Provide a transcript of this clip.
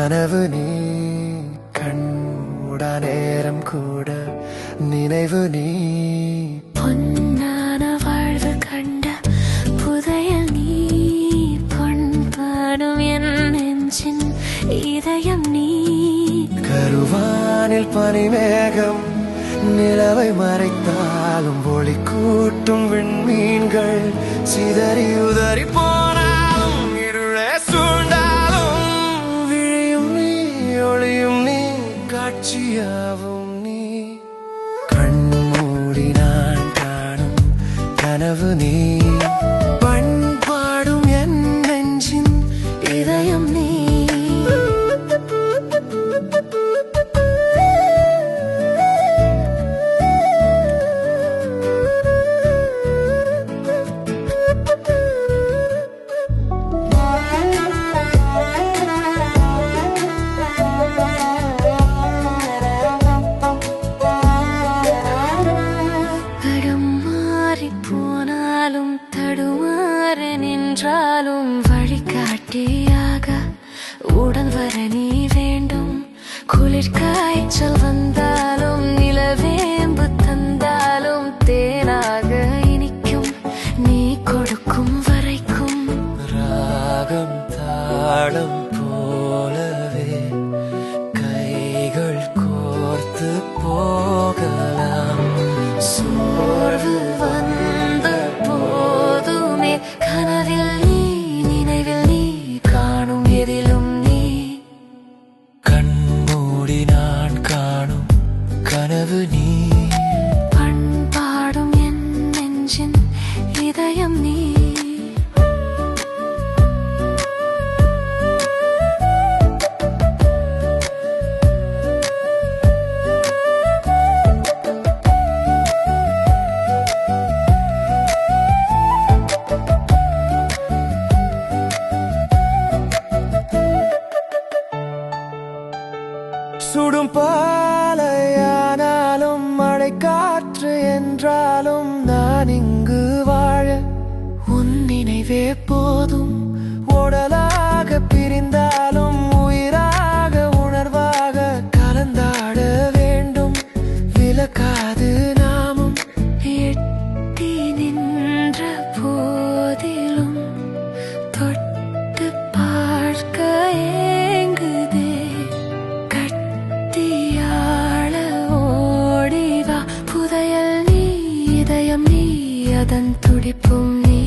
கனவு நீ கண்மூடா நேரம் கூட நினைவு நீ பொன்னான வாழ்வு கண்ட புதையல் நீ பண்பாடும் என் நெஞ்சின் இதயம் நீ கருவானில் பனிமேகம் நிலவை மறைத்தாலும் ஒளி கூட்டும் விண்மீன்கள் சிதறி உதறி போனாலும் இருளே சூழ்ந்தாலும் விழியும் நீ ஒளியும் நீ காட்சியாவும் நீ கண்மூடி நான் காணும் கனவு நீ பண்பாடும் என் நெஞ்சின் இதயம் நீ போனாலும் தடுமாற நின்றாலும் வழிகாட்டியாக உடன் வர நீ வேண்டும் குளிர் காய்ச்சல் வந்தாலும் நிலவேம்பு தந்தாலும் தேனாக இனிக்கும் நீ கொடுக்கும் வரைக்கும் ராகம் தாளம் போலவே கைகள் கோர்த்து போகலாம் சோர்வு வந்த போதுமே கனவில் நீ நினைவில் நீ காணும் எதிலும் நீ கண்மூடி நான் காணும் கனவு நீ பண்பாடும் என் நெஞ்சின் இதயம் நீ சுடும் பாலையானாலும் மழை காற்று என்றாலும் நான் இங்கு வாழ உன் நினைவே போதும் உடலாக பிரிந்தாலும் உயிராக உணர்வாக கலந்தாட வேண்டும் விலகாது நாமும் எட்டி நின்ற போதிலும் தொட்டு பார்க்க ஏங்குதே கட்டியாள ஓடிவா புதையல் நீ இதயம் நீ அதன் துடிப்பும் நீ